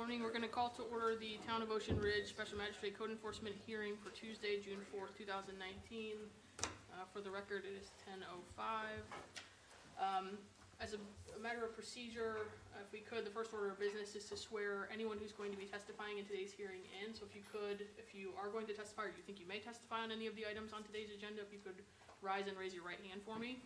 Morning. We're going to call to order the Town of Ocean Ridge Special Magistrate Code Enforcement hearing for Tuesday, June 4th, 2019. For the record, it is 10:05. As a matter of procedure, if we could, the first order of business is to swear anyone who's going to be testifying in today's hearing in. So if you could, if you are going to testify or you think you may testify on any of the items on today's agenda, if you could rise and raise your right hand for me.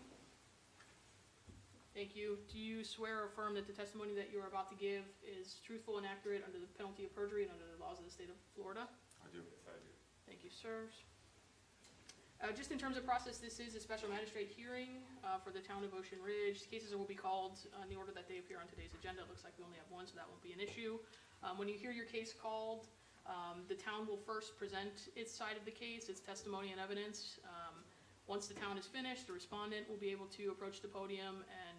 Thank you. Do you swear or affirm that the testimony that you are about to give is truthful and accurate under the penalty of perjury and under the laws of the state of Florida? I do. Yes, I do. Thank you, sirs. Just in terms of process, this is a special magistrate hearing for the Town of Ocean Ridge. Cases will be called in the order that they appear on today's agenda. It looks like we only have one, so that won't be an issue. When you hear your case called, the town will first present its side of the case, its testimony and evidence. Once the town is finished, the respondent will be able to approach the podium and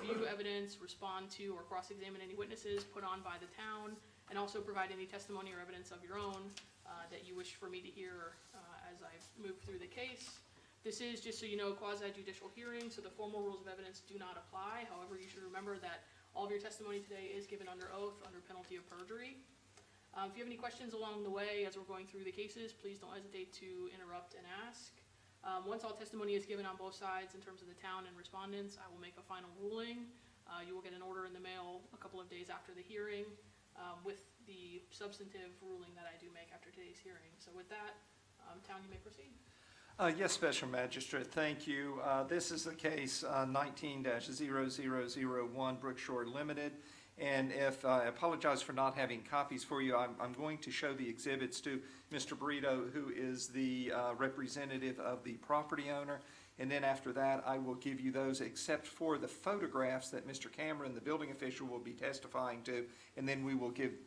review evidence, respond to or cross-examine any witnesses put on by the town, and also provide any testimony or evidence of your own that you wish for me to hear as I move through the case. This is, just so you know, a quasi-judicial hearing, so the formal rules of evidence do not apply. However, you should remember that all of your testimony today is given under oath, under penalty of perjury. If you have any questions along the way as we're going through the cases, please don't hesitate to interrupt and ask. Once all testimony is given on both sides in terms of the town and respondents, I will make a final ruling. You will get an order in the mail a couple of days after the hearing with the substantive ruling that I do make after today's hearing. So with that, Town, you may proceed. Yes, Special Magistrate, thank you. This is the case 19-0001 Brookshore Limited. And if I apologize for not having copies for you, I'm going to show the exhibits to Mr. Brito, who is the representative of the property owner. And then after that, I will give you those except for the photographs that Mr. Cameron, the building official, will be testifying to. And then we will give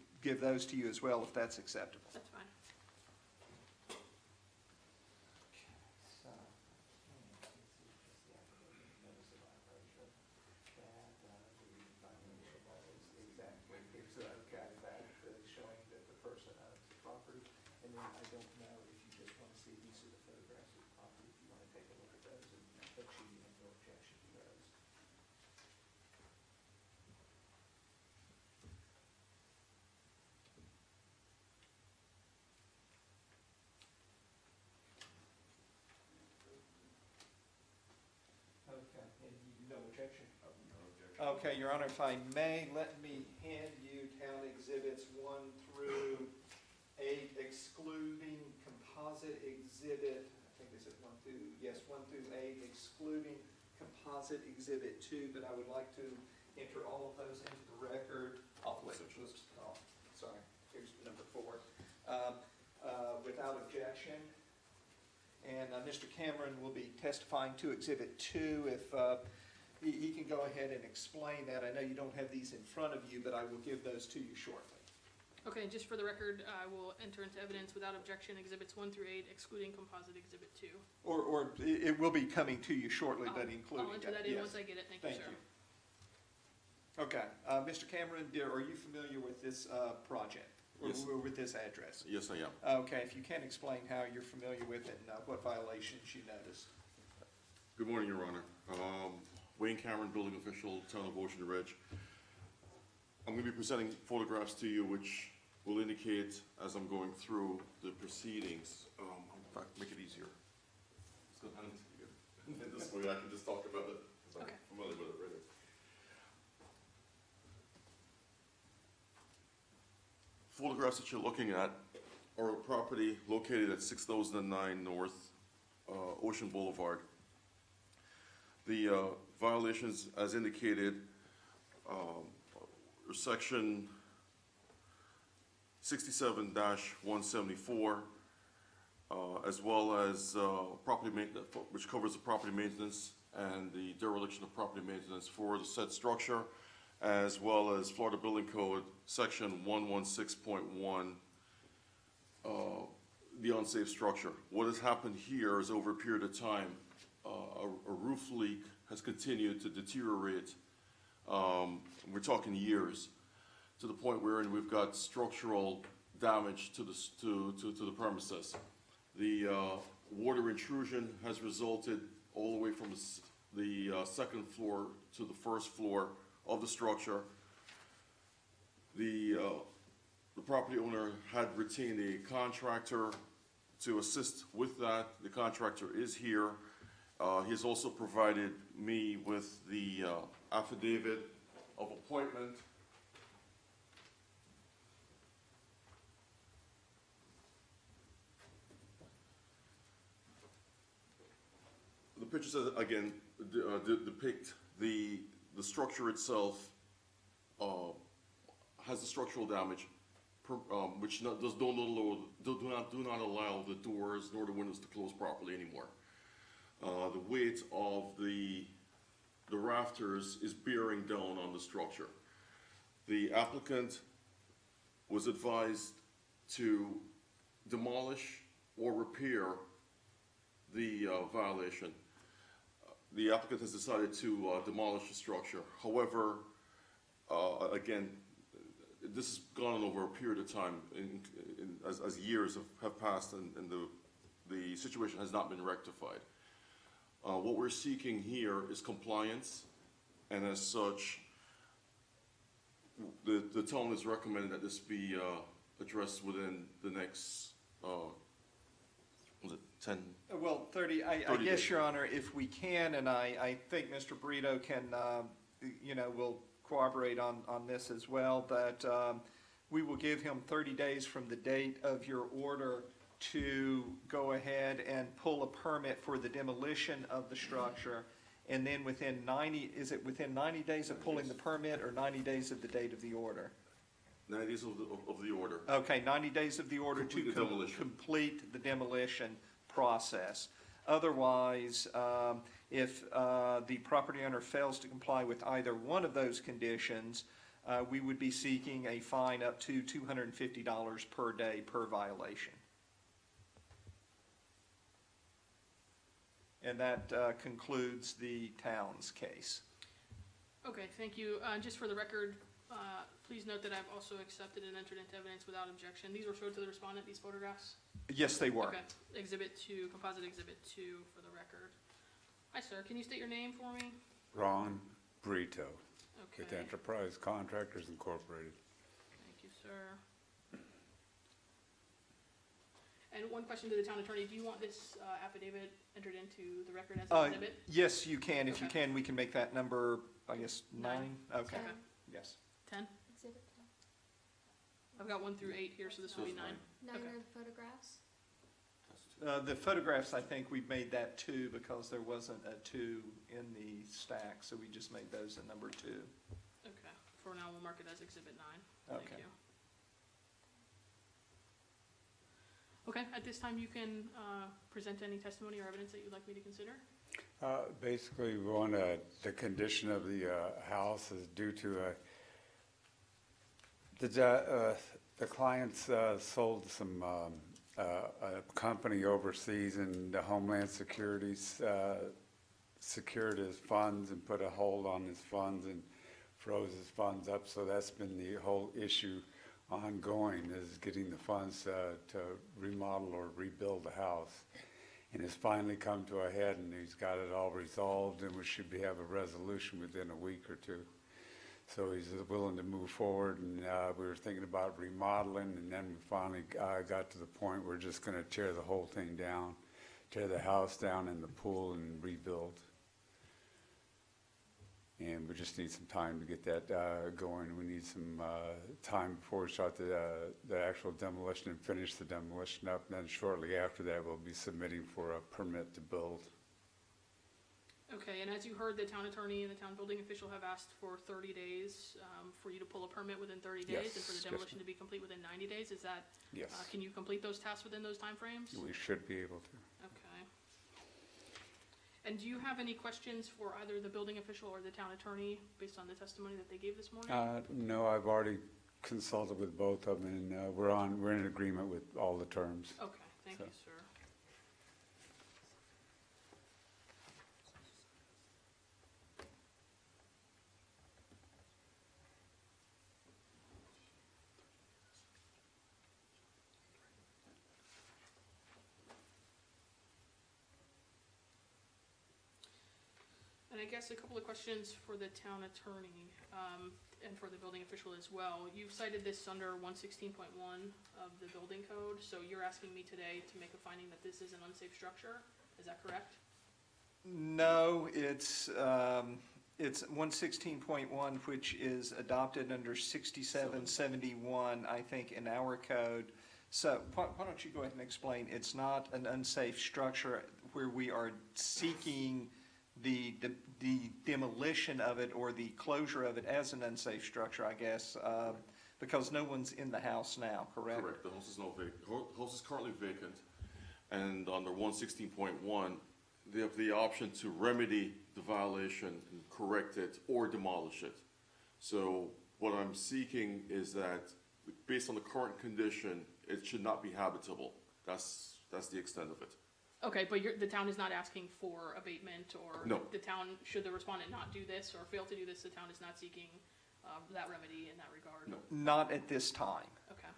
those to you as well, if that's acceptable. That's fine. Okay, Your Honor, if I may, let me hand you Town Exhibits 1 through 8, excluding Composite Exhibit, I think is it 1 through, yes, 1 through 8, excluding Composite Exhibit 2, but I would like to enter all of those into the record. Sorry, here's number 4. Without objection. And Mr. Cameron will be testifying to Exhibit 2. If he can go ahead and explain that. I know you don't have these in front of you, but I will give those to you shortly. Okay, just for the record, I will enter into evidence without objection Exhibits 1 through 8, excluding Composite Exhibit 2. Or it will be coming to you shortly, but including I'll enter that in yes. once I get it. Thank you, sir. Okay, Mr. Cameron, are you familiar with this project? Yes. Or with this address? Yes, I am. Okay, if you can explain how you're familiar with it and what violations you noticed. Good morning, Your Honor. Wayne Cameron, building official, Town of Ocean Ridge. I'm going to be presenting photographs to you which will indicate, as I'm going through the proceedings, in fact, make it easier. It's going to hand it to you. And this way I can just talk about it, because I'm familiar with it already. Photographs that you're looking at are a property located at 6009 North Ocean Boulevard. The violations, as indicated, are section 67-174, as well as property maintenance, which covers the property maintenance and the dereliction of property maintenance for the said structure, as well as Florida Building Code, section 116.1, the unsafe structure. What has happened here is over a period of time, a roof leak has continued to deteriorate. We're talking years, to the point where we've got structural damage to the premises. The water intrusion has resulted all the way from the second floor to the first floor of the structure. The property owner had retained a contractor to assist with that. The contractor is here. He has also provided me with the affidavit of appointment. The pictures, again, depict the structure itself has the structural damage, which do not allow the doors nor the windows to close properly anymore. The weight of the rafters is bearing down on the structure. The applicant was advised to demolish or repair the violation. The applicant has decided to demolish the structure. However, again, this has gone on over a period of time as years have passed and the situation has not been rectified. What we're seeking here is compliance, and as such, the town is recommending that this be addressed within the next, was it 10? Well, 30, I 30 guess, days. Your Honor, if we can, and I think Mr. Brito can, will cooperate on this as well, that we will give him 30 days from the date of your order to go ahead and pull a permit for the demolition of the structure, and then within 90, is it within 90 days of pulling the permit, or 90 days of the date of the order? 90 days of the order. Okay, 90 days of the order Complete to the demolition. complete the demolition process. Otherwise, if the property owner fails to comply with either one of those conditions, we would be seeking a fine up to $250 per day per violation. And that concludes the town's case. Okay, thank you. Just for the record, please note that I've also accepted and entered into evidence without objection. These were showed to the respondent, these photographs? Yes, they were. Okay, Exhibit 2, Composite Exhibit 2 for the record. Hi, sir, can you state your name for me? Ron Brito, Okay, with Enterprise Contractors Incorporated. thank you, sir. And one question to the town attorney, do you want this affidavit entered into the record as an exhibit? Yes, you can. If you Okay. can, we can make that number, I guess, 9? Okay, Okay. yes. 10? Exhibit I've got 1 through 8 here, so this will be 9. 9 Okay. are the photographs. The photographs, I think we made that 2 because there wasn't a 2 in the stack, so we just made those a number 2. Okay, for now, we'll mark it as Exhibit 9. Thank Okay. you. Okay, at this time, you can present any testimony or evidence that you'd like me to consider. Basically, we want the condition of the house is due to the clients sold some a company overseas, and the Homeland Security secured his funds and put a hold on his funds and froze his funds up. So that's been the whole issue ongoing, is getting the funds to remodel or rebuild the house. And it's finally come to a head, and he's got it all resolved, and we should have a resolution within a week or 2. So he's willing to move forward, and we were thinking about remodeling, and then we finally got to the point we're just going to tear the whole thing down, tear the house down and the pool and rebuild. And we just need some time to get that going. We need some time before we start the actual demolition and finish the demolition up. And then shortly after that, we'll be submitting for a permit to build. Okay, and as you heard, the town attorney and the town building official have asked for 30 days for you to pull a permit within 30 days, and for the Yes, yes, demolition to be complete within 90 days. Is that, Yes, can you complete those tasks within those timeframes? we should be able to. Okay. And do you have any questions for either the building official or the town attorney based on the testimony that they gave this morning? No, I've already consulted with both of them, and we're in agreement with all the terms. Okay, thank So- you, sir. And I guess a couple of questions for the town attorney. and for the building official as well. You've cited this under 116.1 of the building code, so you're asking me today to make a finding that this is an unsafe structure, is that correct? No, it's 116.1, which is adopted under 6771, I think, in our code. So why don't you go ahead and explain? It's not an unsafe structure where we are seeking the demolition of it or the closure of it as an unsafe structure, I guess, because no one's in the house now, correct? Correct, the house is now vacant, house is currently vacant, and under 116.1, they have the option to remedy the violation and correct it or demolish it. So what I'm seeking is that, based on the current condition, it should not be habitable. That's the extent of it. Okay, but the town is not asking for abatement, or No. the town, should the respondent not do this or fail to do this, the town is not seeking that remedy in that regard? No. Not at this time. Okay,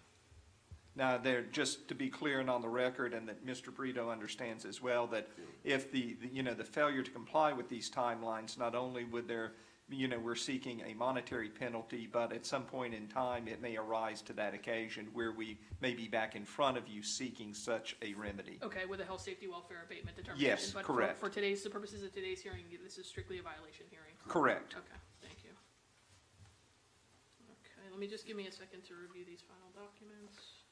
Now, there, just to be clear and on the record, and that Mr. Brito understands as well, that if the failure to comply with these timelines, not only would there, we're seeking a monetary penalty, but at some point in time, it may arise to that occasion where we may be back in front of you seeking such a remedy. okay, with a health, safety, welfare abatement determination? Yes, But correct. for the purposes of today's hearing, this is strictly a violation hearing? Correct. Okay, thank you. Okay, let me just give me a second to review these final documents.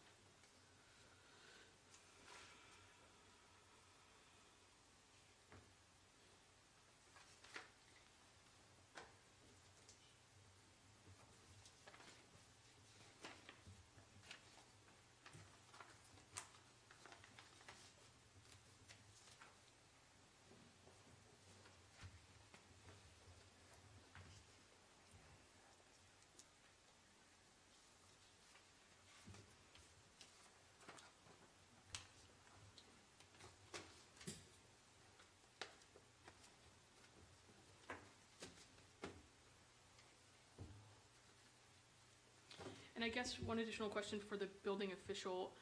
And I guess one additional question for the building official,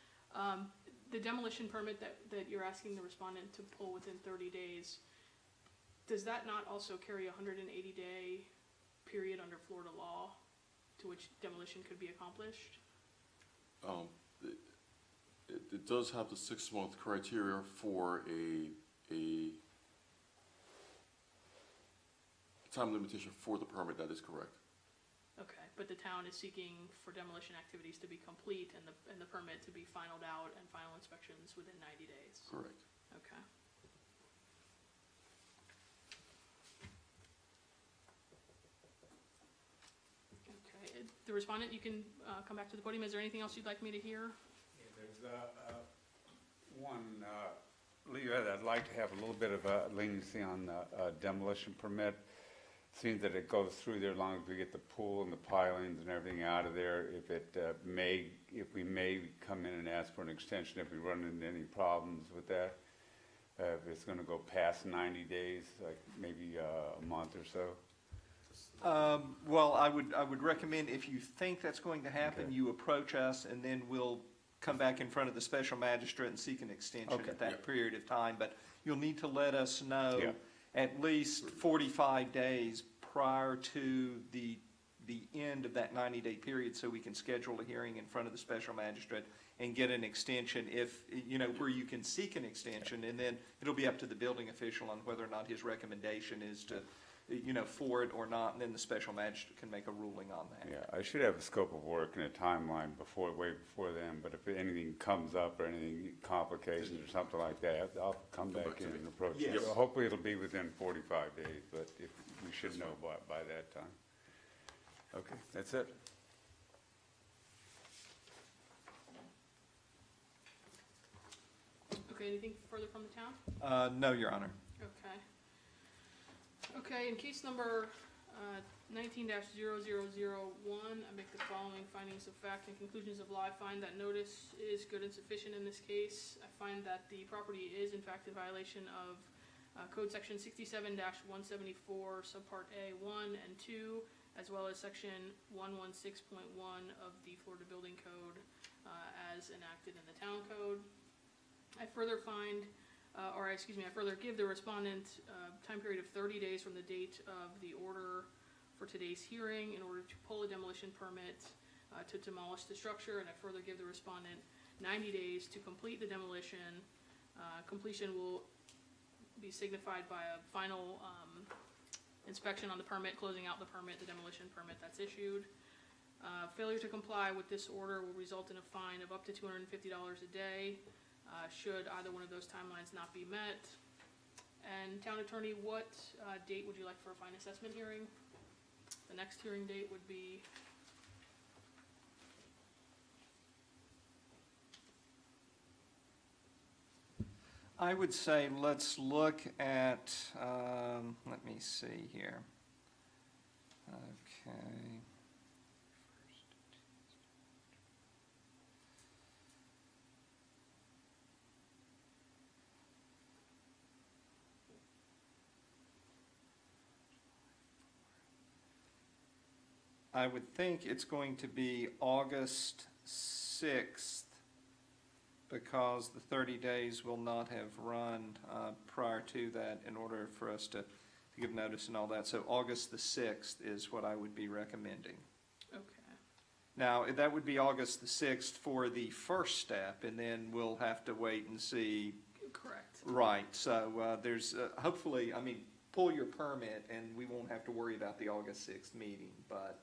the demolition permit that you're asking the respondent to pull within 30 days, does that not also carry a 180-day period under Florida law to which demolition could be accomplished? It does have the 6-month criteria for a time limitation for the permit, that is correct. Okay, but the town is seeking for demolition activities to be complete and the permit to be finalized out and final inspections within 90 days? Correct. Okay. Okay, the respondent, you can come back to the podium. Is there anything else you'd like me to hear? Yeah, there's one, Leo, I'd like to have a little bit of a leniency on the demolition permit. Seems that it goes through there as long as we get the pool and the pilings and everything out of there. If we may come in and ask for an extension if we run into any problems with that. If it's gonna go past 90 days, like maybe a month or so. Well, I would recommend, if you think that's going to happen, Okay. you approach us, and then we'll come back in front of the special magistrate and seek an extension Okay. at that Yeah. period of time. But you'll need to let us know Yeah. at least 45 days prior to the end of that 90-day period, so we can schedule a hearing in front of the special magistrate and get an extension if, where you can seek an extension, and then it'll be up to the building official on whether or not his recommendation is to, for it or not, and then the special magistrate can make a ruling on that. Yeah, I should have a scope of work and a timeline way before then, but if anything comes up or any complications or something like that, I'll come back to in me. and approach Yes. it. Hopefully it'll be within 45 days, but if, we should know by that time. Okay, that's it. Okay, anything further from the town? No, Your Honor. Okay. Okay, in case number 19-0001, I make the following findings of fact and conclusions of law. I find that notice is good and sufficient in this case. I find that the property is in fact in violation of Code Section 67-174, Subpart A 1 and 2, as well as Section 116.1 of the Florida Building Code as enacted in the Town Code. I further give the respondent time period of 30 days from the date of the order for today's hearing in order to pull a demolition demolition permit to demolish the structure, and I further give the respondent 90 days to complete the demolition. Completion will be signified by a final inspection on the permit, closing out the permit, the demolition permit that's issued. Failure to comply with this order will result in a fine of up to $250 a day, should either one of those timelines not be met. And Town Attorney, what date would you like for a fine assessment hearing? The next hearing date would be, I would say let's look at, let me see here. Okay. I would think it's going to be August 6th, because the 30 days will not have run prior to that in order for us to give notice and all that. So August the 6th is what I would be recommending. okay. Now, that would be August the 6th for the first step, and then we'll have to wait and see. Correct. Right, so there's, hopefully, I mean, pull your permit, and we won't have to worry about the August 6th meeting, but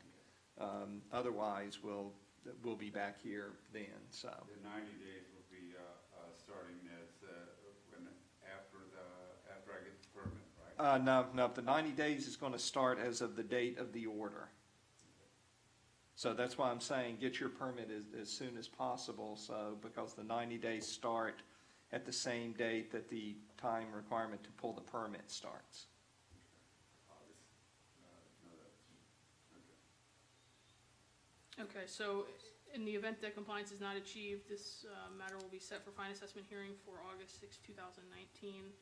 otherwise, we'll be back here then, so. The 90 days will be starting as, after I get the permit, right? No, the 90 days is going to start as of the date of the order. So that's why I'm saying get your permit as soon as possible, so, because the 90 days start at the same date that the time requirement to pull the permit starts. Okay, so in the event that compliance is not achieved, this matter will be set for fine assessment hearing for August 6, 2019.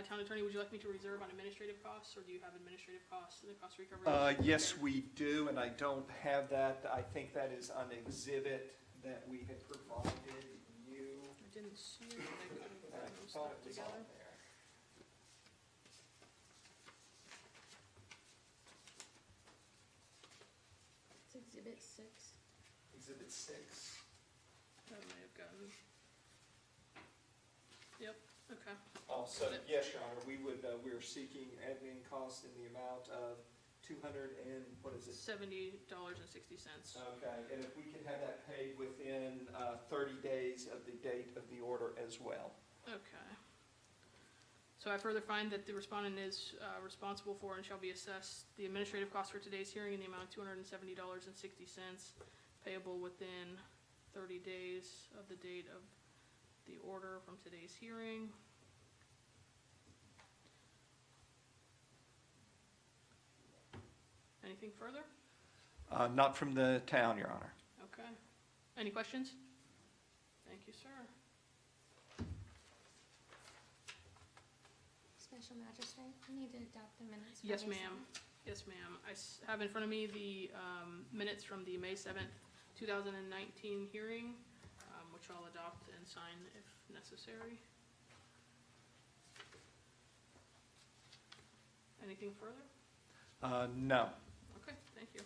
Town Attorney, would you like me to reserve on administrative costs, or do you have administrative costs and the cost recovery? Yes, we do, and I don't have that. I think that is an exhibit that we had provided you. I didn't see it, but I could I have those thought stuck it was together. on there. It's Exhibit 6. Exhibit 6. That may have gotten. Yep, okay. Also, yes, Your Honor, we're seeking admin costs in the amount of $200 and, what is it? $70.60. Okay, and if we can have that paid within 30 days of the date of the order as well. Okay. So I further find that the respondent is responsible for and shall be assessed the administrative costs for today's hearing in the amount of $270.60, payable within 30 days of the date of the order from today's hearing. Anything further? Not from the town, Your Honor. Okay. Any questions? Thank you, sir. Special Magistrate, I need to adopt the minutes. for Yes, May ma'am. 7th. Yes, ma'am. I have in front of me the minutes from the May 7th, 2019 hearing, which I'll adopt and sign if necessary. Anything further? No. Okay, thank you.